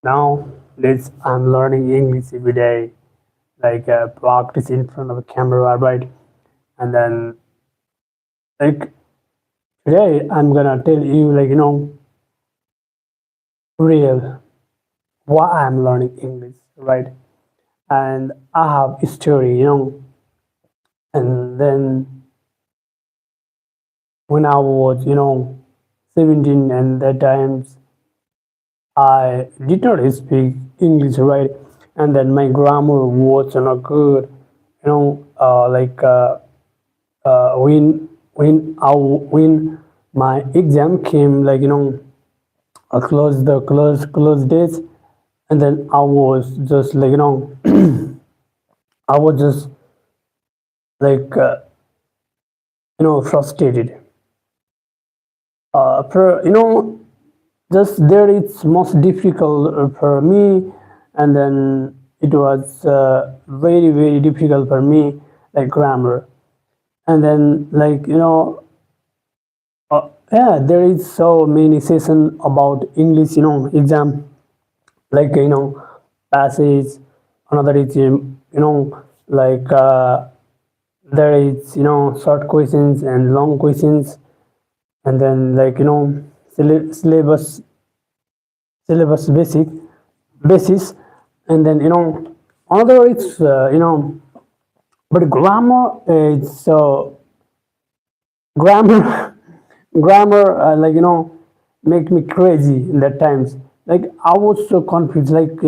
Now let's I'm learning English every day, like practice in front of a camera, right? And then like today I'm gonna tell you real why I'm learning English, right? And I have a story, and then when I was 17 and that times I did not speak English, right? And then my grammar was not good, when my exam came, close days, and then I was just I was just like frustrated. For just there it's most difficult for me, and then it was very difficult for me, like grammar. And then yeah, there is so many session about English exam, passage. Another is there is short questions and long questions, and then syllabus basis, and then another is but grammar is grammar grammar make me crazy in that times. Like I was so confused, like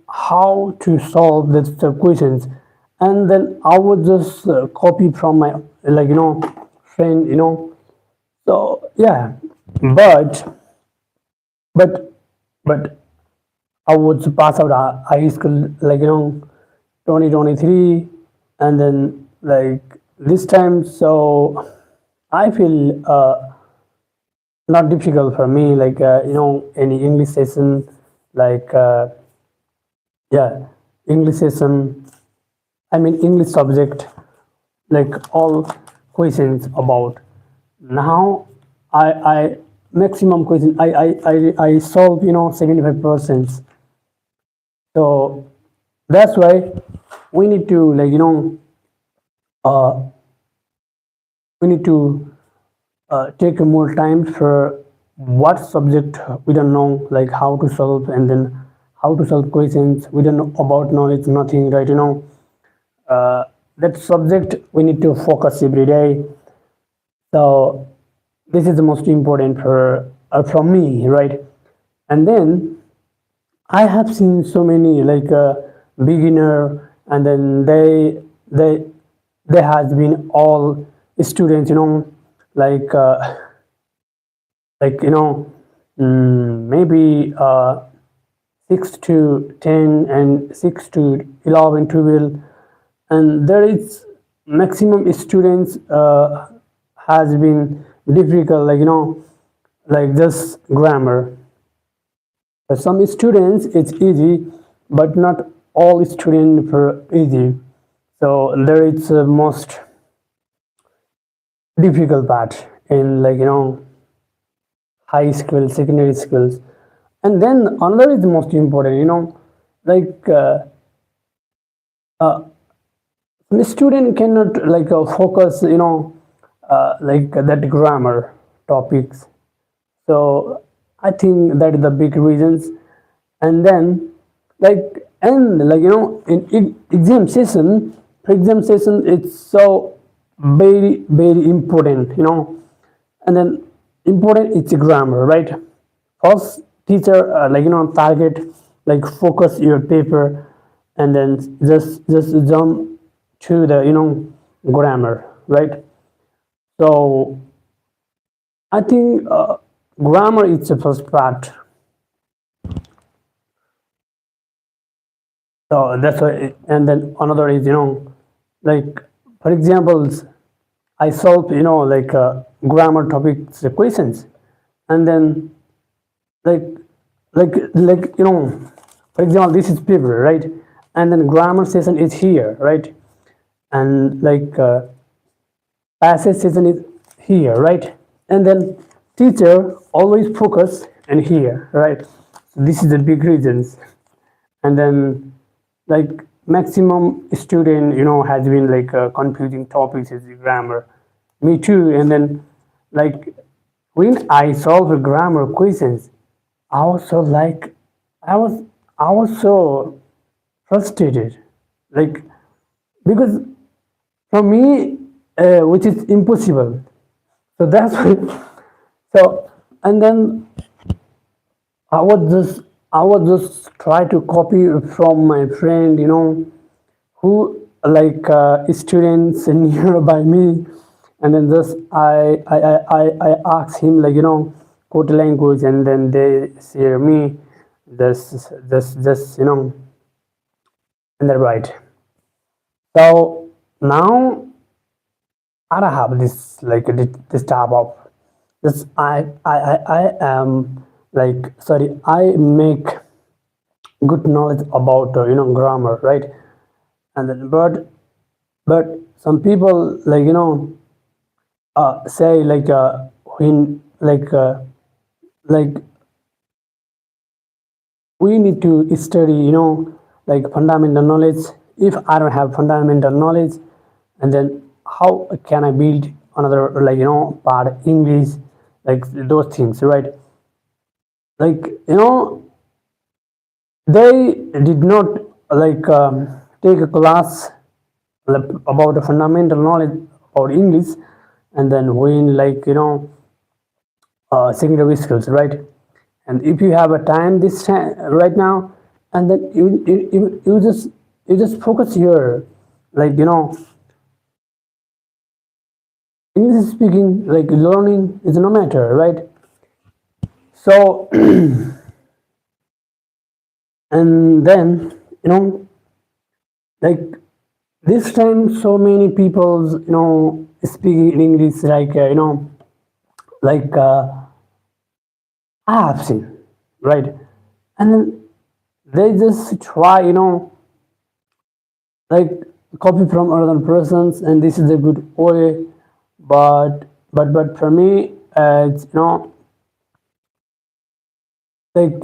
how to solve the questions, and then I would just copy from my friend, so yeah. But but but I would pass out high school 2023, and then this time, so I feel not difficult for me, any English session, like yeah, English session, I mean English subject, like all questions about. Now I maximum question I solve 75%. So that's why we need to uh, we need to take more time for what subject we don't know, like how to solve, and then how to solve questions we don't know about, knowledge nothing, right? That subject we need to focus every day. So this is the most important for from me, right? And then I have seen so many beginner, and then they has been all students, like uh, like maybe 6 to 10 and 6 to 11, 12, and there is maximum students has been difficult, like just grammar. For some students it's easy, but not all students are easy. So there is the most difficult part in high school, secondary schools. And then another is the most important, like the student cannot focus, that grammar topics. So I think that is the big reasons. And then in exam session, for exam session it's so very important, and then important it's grammar, right? First teacher target, focus your paper, and then just jump to the grammar, right? So I think grammar is the first part. So that's why. And then another is like for examples, I solve grammar topics questions, and then like for example, this is paper, right? And then grammar session is here, right? And passage session is here, right? And then teacher always focus and here, right? This is the big reasons. And then like maximum student, has been like confusing topics is the grammar. Me too. And then like when I solve a grammar questions, I was so like I was I was so frustrated. Like because for me, which is impossible. So that's why. So and then I was just try to copy from my friend, who like students nearby me, and then just I ask him like code language, and then they share me this and they're right. So now I don't have this like this type of this I am like sorry I make good knowledge about grammar, right? And then but some people like say like when like we need to study like fundamental knowledge. If I don't have fundamental knowledge, and then how can I build another like part English, like those things, right? Like they did not like take a class about the fundamental knowledge about English, and then when like secondary skills, right? And if you have a time this time right now, and then you just focus here, like English speaking, like learning is no matter, right? So and then like this time so many people speaking in English like like I have seen, right? And then they just try like copy from other persons, and this is a good way. But for me it's like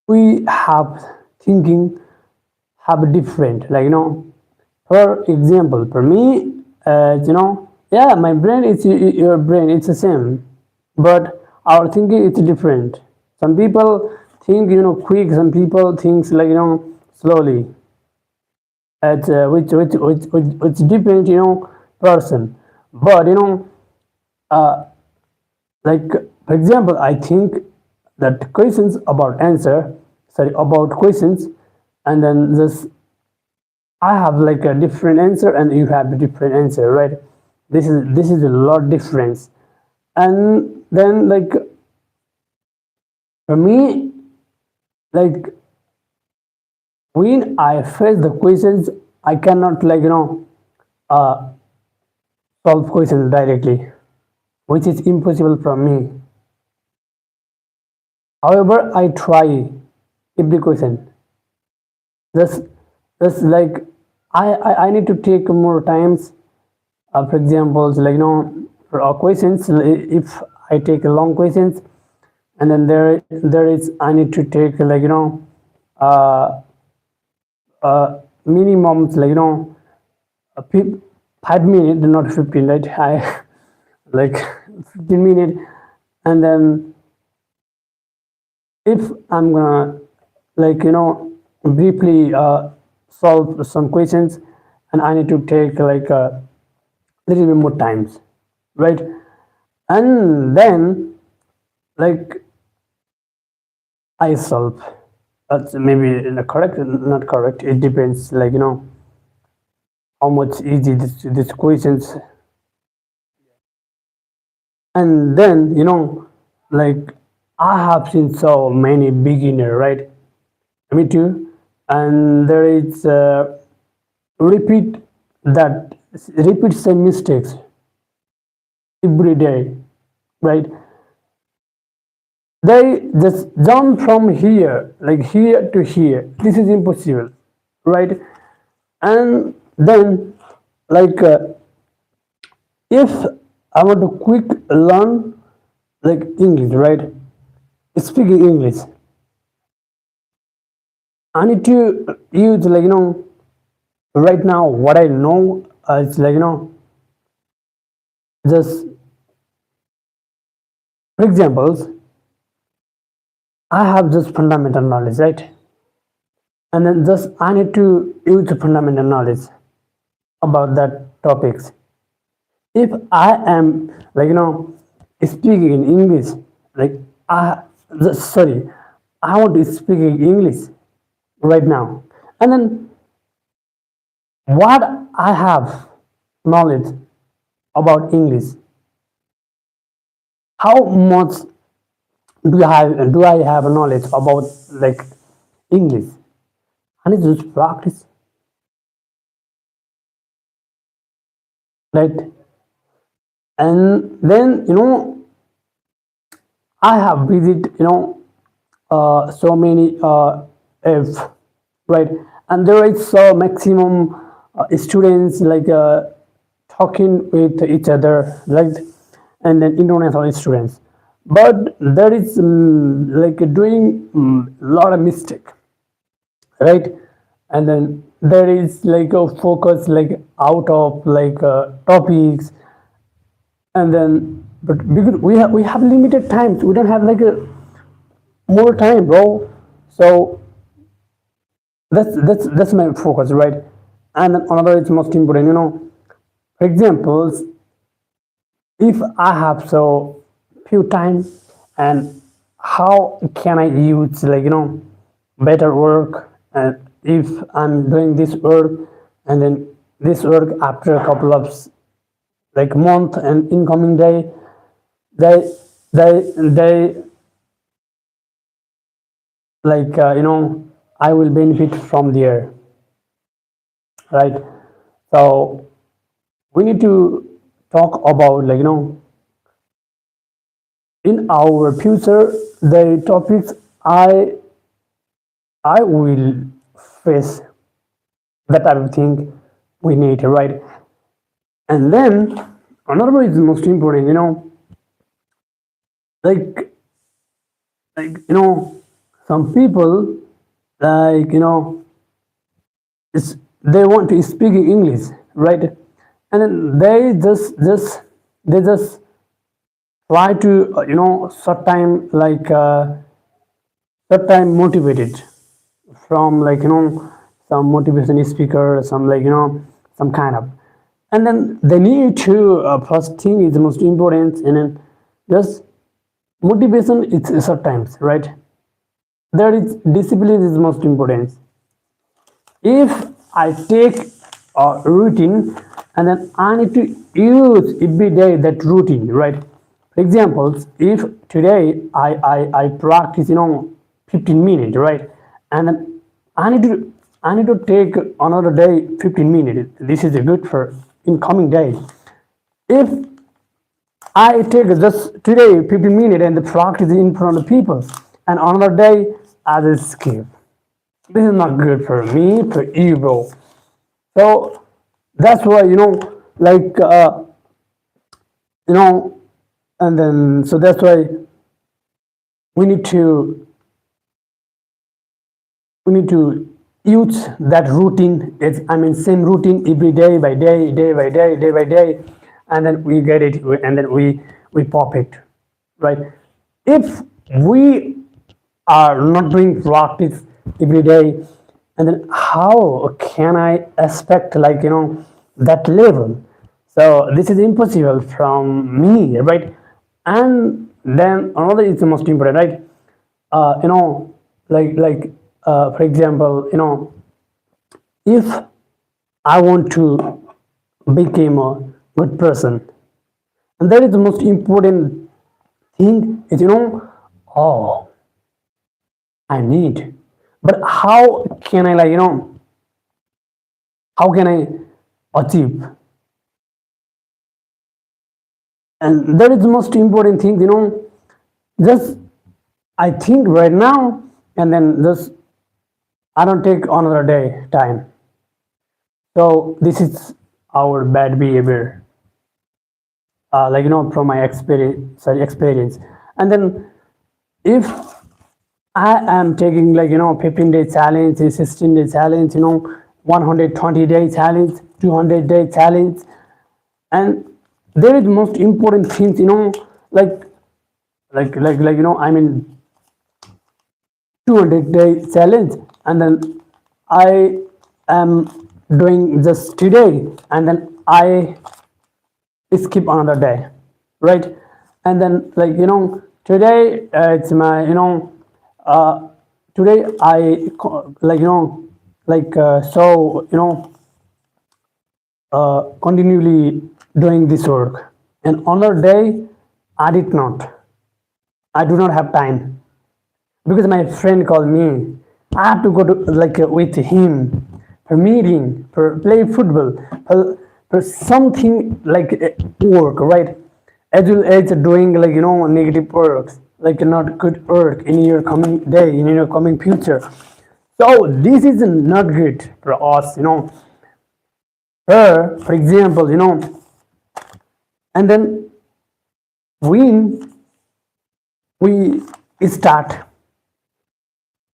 we have thinking have a different like for example for me yeah, my brain is your brain, it's the same, but our thinking is different. Some people think quick, some people think like slowly. At which different person. But uh, like for example I think that questions about answer, sorry, about questions, and then this I have like a different answer and you have a different answer, right? This is a lot difference. And then like for me, like when I face the questions, I cannot like uh, solve questions directly, which is impossible for me. However, I try every question. Just just like I need to take more times. For example, like for our questions, if I take a long questions, and then there is I need to take like uh, minimum like a 5 minutes, not 15, right? I like 15 minutes, and then if I'm gonna like briefly solve some questions, and I need to take like a little bit more times, right? And then like I solve. That's maybe correct, not correct. It depends, like how much easy this questions. And then like I have seen so many beginner, right? Me too. And there is repeat that repeat same mistakes every day, right? They just jump from here, like here to here. This is impossible, right? And then like if I want to quick learn like English, right? Speaking English. I need to use like right now what I know is like just for examples. I have just fundamental knowledge, right? And then just I need to use the fundamental knowledge about that topics. If I am like speaking in English, like I sorry, I want to speak in English right now, and then what I have knowledge about English, how much do I have knowledge about like English? I need to just practice, right? And then I have visited so many F, right? And there is so maximum students like talking with each other, right? And then international students, but there is like doing lot of mistake, right? And then there is like a focus like out of like topics, and then but because we have limited time, so we don't have like a more time, bro. So that's my focus, right? And another is most important, for examples, if I have so few time, and how can I use like better work, and if I'm doing this work, and then this work after a couple of like month and incoming day, they they like I will benefit from there, right? So we need to talk about like in our future the topics I will face, that type of thing we need, right? And then another one is most important, like some people like it's, they want to speak English, right? And then they just try to short time like short time motivated from like some motivation speaker, some like some kind of, and then they need to first thing is the most important, and then just motivation it's sometimes, right? There is discipline is most important. If I take a routine, and then I need to use every day that routine, right? For examples, if today I practice 15 minutes, right? And then I need to take another day 15 minutes. This is good for incoming day. If I take just today 15 minutes and practice in front of people, and another day I just skip. This is not good for me, for you, bro. So that's why like you know, and then so that's why we need to we need to use that routine. It's, I mean, same routine every day by day, day by day, day by day, and then we get it, and then we pop it, right? If we are not doing practice every day, and then how can I expect like that level? So this is impossible from me, right? And then another is the most important, right? Like for example, if I want to become a good person, and that is the most important thing is oh, I need, but how can I like how can I achieve? And that is the most important thing, just I think right now, and then just I don't take another day time. So this is our bad behavior. from my experience. And then if I am taking 15-day challenge, 16-day challenge, 120-day challenge, 200-day challenge, and there is most important things, like I mean 200-day challenge, and then I am doing just today, and then I skip another day, right? And then today it's my today I so continually doing this work, and another day I did not. I do not have time because my friend called me. I have to go to with him for meeting, for play football, for something work, right? As well as doing negative works, not good work in your coming day, in your coming future. So this is not good for us, for example, and then when we start,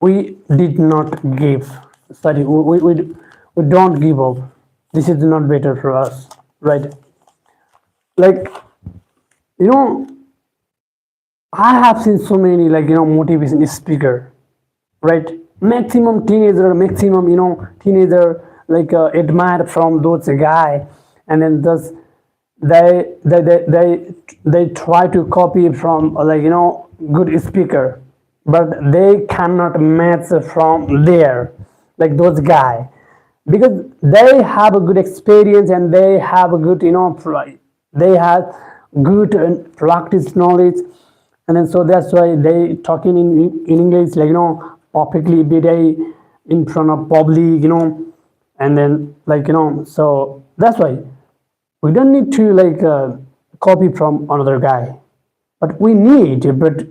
we did not give. Sorry, we don't give up. This is not better for us, right? Like, you know, I have seen so many motivation speaker, right? Maximum teenager admire from those guy, and then thus they try to copy from good speaker, but they cannot match from there like those guy, because they have a good experience and they have a good they have good practice knowledge, and then so that's why they talking in English perfectly every day in front of public, and then so that's why we don't need to copy from another guy, but we need, but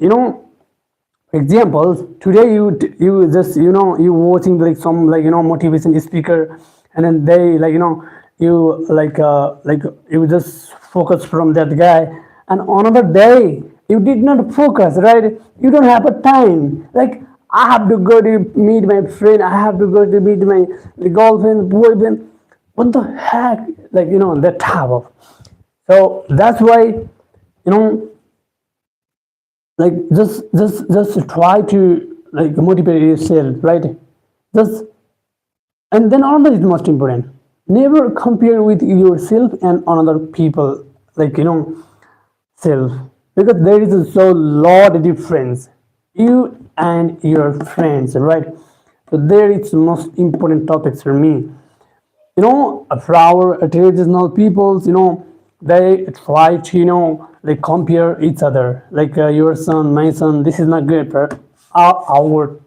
examples today you just you watching some motivation speaker, and then they you you just focus from that guy, and another day you did not focus, right? You don't have a time, I have to go to meet my friend, I have to go to meet my girlfriend, boyfriend. What the heck, that type of. So that's why just try to motivate yourself, right? Just, and then another is most important, never compare with yourself and another people self, because there is a so lot of difference, you and your friends, right? So there is most important topics for me, for our traditional peoples, they try to they compare each other, your son, my son. This is not good for our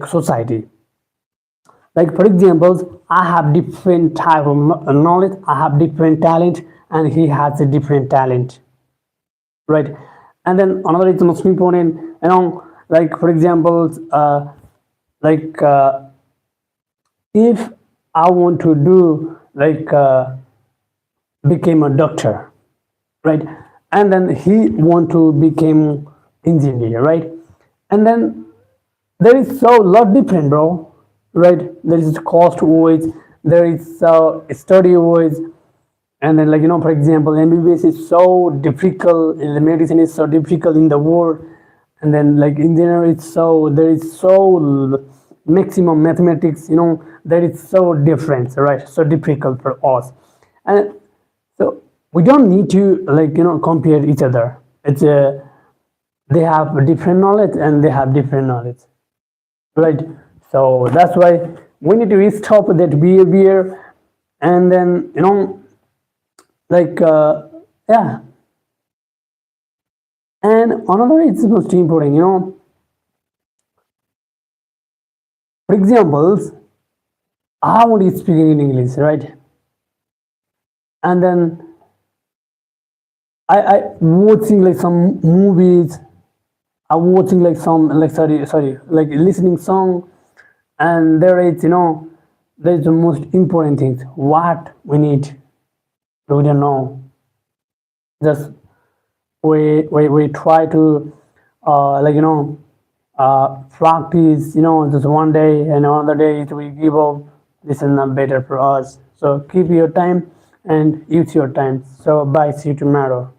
society. For example, I have different type of knowledge, I have different talent, and he has a different talent, right? And then another is most important, for example, like if I want to do became a doctor, right? And then he want to become engineer, right? And then there is so lot different, bro, right? There is cost wise, there is study wise, and then for example, MBBS is so difficult, and the medicine is so difficult in the world, and then engineer is so, there is so maximum mathematics, that is so different, right? So difficult for us, and so we don't need to compare each other. It's they have different knowledge and they have different knowledge, right? So that's why we need to stop that behavior, and then yeah. And another is most important, for examples, I want to speak in English, right? And then I watching some movies, I watching some sorry listening song, and there is there is the most important thing what we need, we don't know. Just we try to practice, just one day and another day we give up. This is not better for us. So keep your time and use your time. So bye, see you tomorrow.